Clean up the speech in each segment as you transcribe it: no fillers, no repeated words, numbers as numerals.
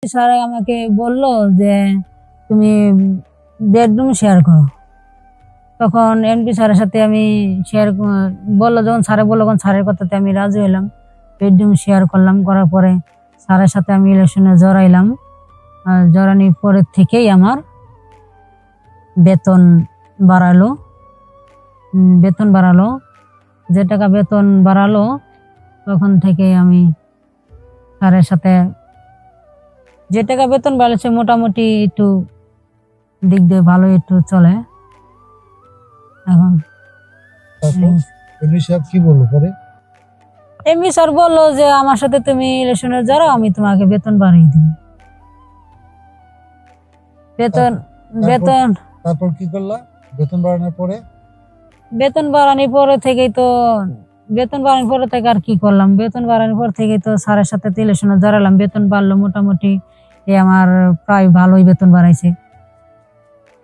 Sir আমাকে বলল যে তুমি বেডরুম শেয়ার করো। তখন এমপি স্যারের সাথে আমি শেয়ার বললো, যখন স্যারে বললো তখন স্যারের কথাতে আমি রাজি হলাম। বেডরুম শেয়ার করলাম, করার পরে স্যারের সাথে আমি ইলেকশনে জড়াইলাম। জড়ানোর পরের থেকেই আমার বেতন বাড়ালো। বেতন বাড়ালো, যে টাকা বেতন বাড়ালো তখন থেকে আমি স্যারের সাথে যে টাকা বেতন বাড়াচ্ছে মোটামুটি একটু দিক দিয়ে ভালো একটু চলে এখন। এমনি সাহেব কি বললো পরে? এমনি স্যার বললো যে আমার সাথে তুমি ইলেকশনে জড়াও, আমি তোমাকে বেতন বাড়িয়ে দিব। বেতন বেতন তারপর কি করলা? বেতন বাড়ানোর পরে বেতন বাড়ানোর পরে থেকেই তো বেতন বাড়ানোর পরে থেকে আর কি করলাম, বেতন বাড়ানোর পর থেকেই তো স্যারের সাথে তো ইলেকশনে জড়ালাম। বেতন বাড়লো মোটামুটি, আমার প্রায় ভালোই বেতন বাড়াইছে।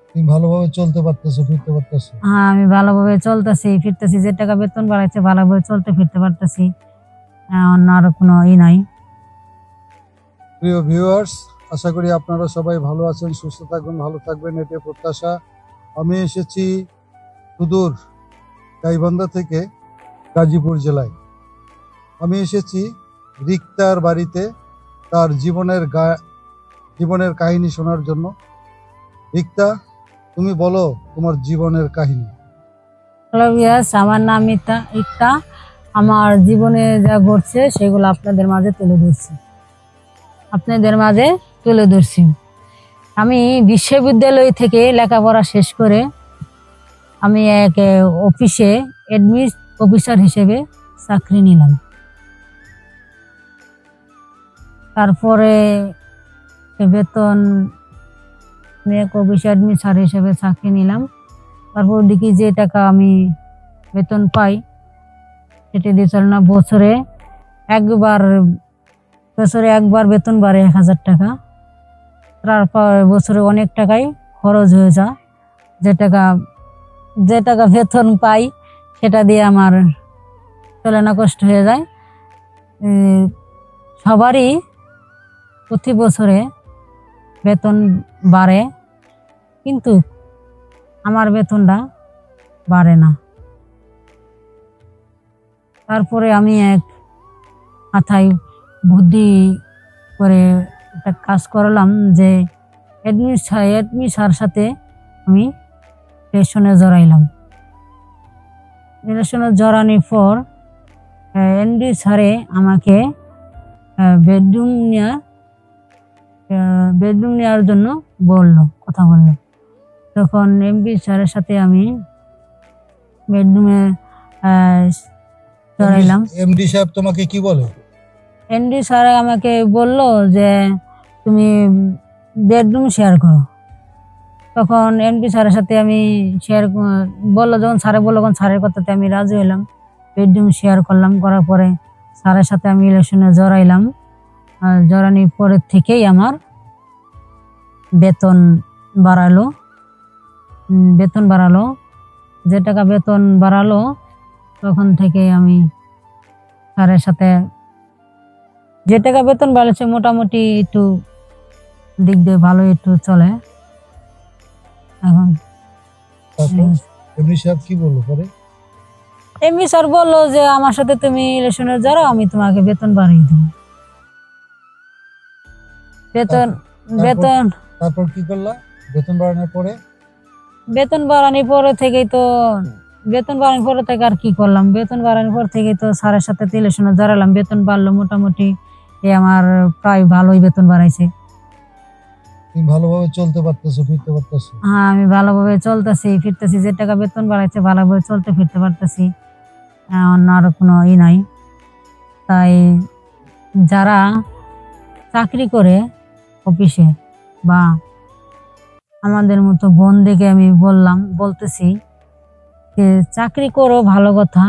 তুমি ভালোভাবে চলতে পারতেছো, ফিরতে পারতেছো? হ্যাঁ, আমি ভালোভাবে চলতেছি ফিরতেছি, যে টাকা বেতন বাড়াইছে ভালোভাবে চলতে ফিরতে পারতেছি। অন্য আর কোনো নাই। প্রিয় ভিউয়ার্স, আশা করি আপনারা সবাই ভালো আছেন, সুস্থ থাকবেন, ভালো থাকবেন, এটাই প্রত্যাশা। আমি এসেছি সুদূর গাইবান্ধা থেকে গাজীপুর জেলায়। আমি এসেছি রিক্তার বাড়িতে তার জীবনের কাহিনী শোনার জন্য। রিক্তা, তুমি বলো তোমার জীবনের কাহিনী। হ্যালো ভিউয়ার্স, আমার নাম ইক্তা। আমার জীবনে যা ঘটছে সেগুলো আপনাদের মাঝে তুলে ধরছি। আমি বিশ্ববিদ্যালয় থেকে লেখাপড়া শেষ করে আমি এক অফিসে অ্যাডমিন অফিসার হিসেবে চাকরি নিলাম। তারপরে বেতন এক অফিসে অ্যাডমিন স্যার হিসেবে চাকরি নিলাম। তারপর দেখি যে টাকা আমি বেতন পাই সেটা দিয়ে চলে না। বছরে একবার বেতন বাড়ে 1000 টাকা। তারপর বছরে অনেক টাকাই খরচ হয়ে যায়। যে টাকা বেতন পাই সেটা দিয়ে আমার চলে না, কষ্ট হয়ে যায়। সবারই প্রতি বছরে বেতন বাড়ে, কিন্তু আমার বেতনটা বাড়ে না। তারপরে আমি এক মাথায় বুদ্ধি করে একটা কাজ করলাম যে অ্যাডমিন স্যার সাথে আমি ইলেকশনে জড়াইলাম। ইলেকশনে জড়ানোর পর এমডি স্যারে আমাকে বেডরুম নেওয়ার জন্য কথা বললো। তখন এমডি স্যারের সাথে আমি বেডরুমে জড়াইলাম। এমডি সাহেব তোমাকে কি বলে? এমডি স্যার আমাকে বললো যে তুমি বেডরুম শেয়ার করো। তখন এমডি স্যারের সাথে আমি যখন স্যারে বললো তখন স্যারের কথাতে আমি রাজি হলাম। বেডরুম শেয়ার করলাম, করার পরে স্যারের সাথে আমি ইলেকশনে জড়াইলাম। জড়ানোর পরের থেকেই আমার বেতন বাড়ালো। যে টাকা বেতন বাড়ালো তখন থেকে আমি স্যারের সাথে যে টাকা বেতন বাড়াচ্ছে মোটামুটি একটু দিক দিয়ে ভালো একটু চলে এখন। এমনি সাহেব কি বললো পরে? এমনি স্যার বললো যে আমার সাথে তুমি ইলেকশনে জড়াও, আমি তোমাকে বেতন বাড়িয়ে দেবো। তারপর কি করলা? বেতন বাড়ানোর পরে বেতন বাড়ানোর পরে থেকেই তো বেতন বাড়ানোর পরে থেকে আর কি করলাম, বেতন বাড়ানোর পর থেকেই তো স্যারের সাথে তো ইলেকশনে জড়ালাম। বেতন বাড়লো মোটামুটি, আমার প্রায় ভালোই বেতন বাড়াইছে। তুমি ভালোভাবে চলতে পারতেছো, ফিরতে পারতেছো? হ্যাঁ, আমি ভালোভাবে চলতেছি ফিরতেছি, যে টাকা বেতন বাড়াইছে ভালোভাবে চলতে ফিরতে পারতেছি। অন্য আর কোনো নাই। তাই যারা চাকরি করে অফিসে বা আমাদের মতো বোনদেরকে আমি বলতেছি যে চাকরি করো, ভালো কথা,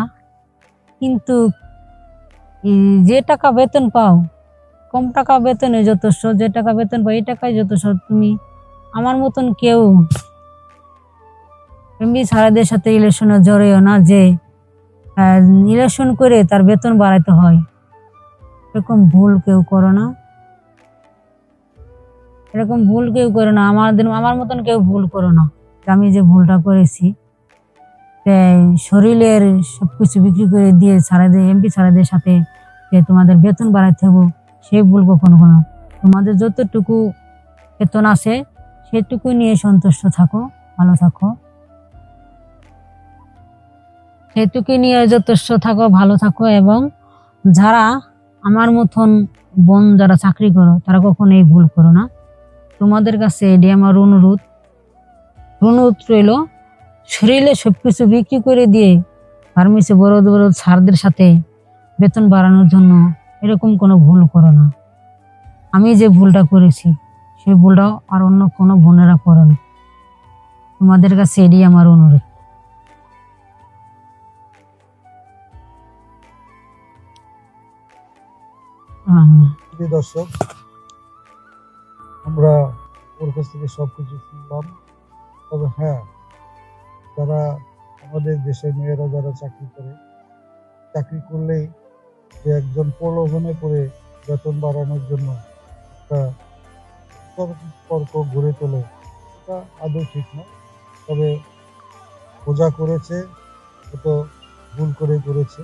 কিন্তু যে টাকা বেতন পাও কম টাকা বেতনে যথেষ্ট, যে টাকা বেতন পাও এই টাকায় যথেষ্ট। তুমি আমার মতন কেউ এমনি স্যারদের সাথে ইলেকশনে জড়িও না যে ইলেকশন করে তার বেতন বাড়াইতে হয়, এরকম ভুল কেউ করো না। এরকম ভুল কেউ করো না, আমার মতন কেউ ভুল করো না। যে আমি যে ভুলটা করেছি, যে শরীরের সবকিছু বিক্রি করে দিয়ে এমপি স্যারেদের সাথে যে তোমাদের বেতন বাড়াইতে হবে, সেই ভুল কখনো করো না। তোমাদের যতটুকু বেতন আছে সেটুকু নিয়ে সন্তুষ্ট থাকো, ভালো থাকো, সেটুকু নিয়ে যথেষ্ট থাকো, ভালো থাকো। এবং যারা আমার মতন বোন যারা চাকরি করো, তারা কখনো এই ভুল করো না। তোমাদের কাছে এটি আমার অনুরোধ রইল, শরীরে সবকিছু বিক্রি করে দিয়ে ফার্মেসি বড় বড় স্যারদের সাথে বেতন বাড়ানোর জন্য এরকম কোনো ভুল করো না। আমি যে ভুলটা করেছি সেই ভুলটাও আর অন্য কোনো বোনেরা করো না। তোমাদের কাছে এটি আমার অনুরোধ। প্রিয় দর্শক, আমরা ওর কাছ থেকে সবকিছু শুনলাম। তবে হ্যাঁ, যারা আমাদের দেশের মেয়েরা যারা চাকরি করলেই যে একজন প্রলোভনে পড়ে বেতন বাড়ানোর জন্য একটা তর্ক গড়ে তোলে, এটা আদৌ ঠিক নয়। তবে বোঝা করেছে, কত ভুল করেছে।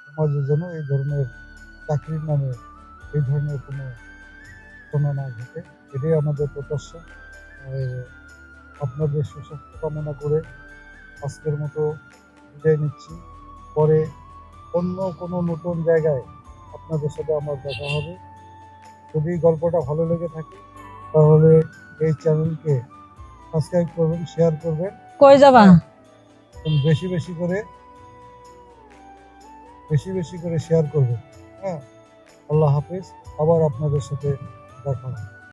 সমাজে যেন এই ধরনের চাকরির নামে এই ধরনের কোনো ঘটনা না ঘটে, এটাই আমাদের প্রত্যাশা। আপনাদের সুস্বাস্থ্য কামনা করে আজকের মতো বিদায় নিচ্ছি। পরে অন্য কোনো নতুন জায়গায় আপনাদের সাথে আমার দেখা হবে। যদি গল্পটা ভালো লেগে থাকে তাহলে এই চ্যানেলকে সাবস্ক্রাইব করবেন, শেয়ার করবেন, কই যাবা এবং বেশি বেশি করে শেয়ার করবেন। হ্যাঁ, আল্লাহ হাফেজ। আবার আপনাদের সাথে দেখা হবে।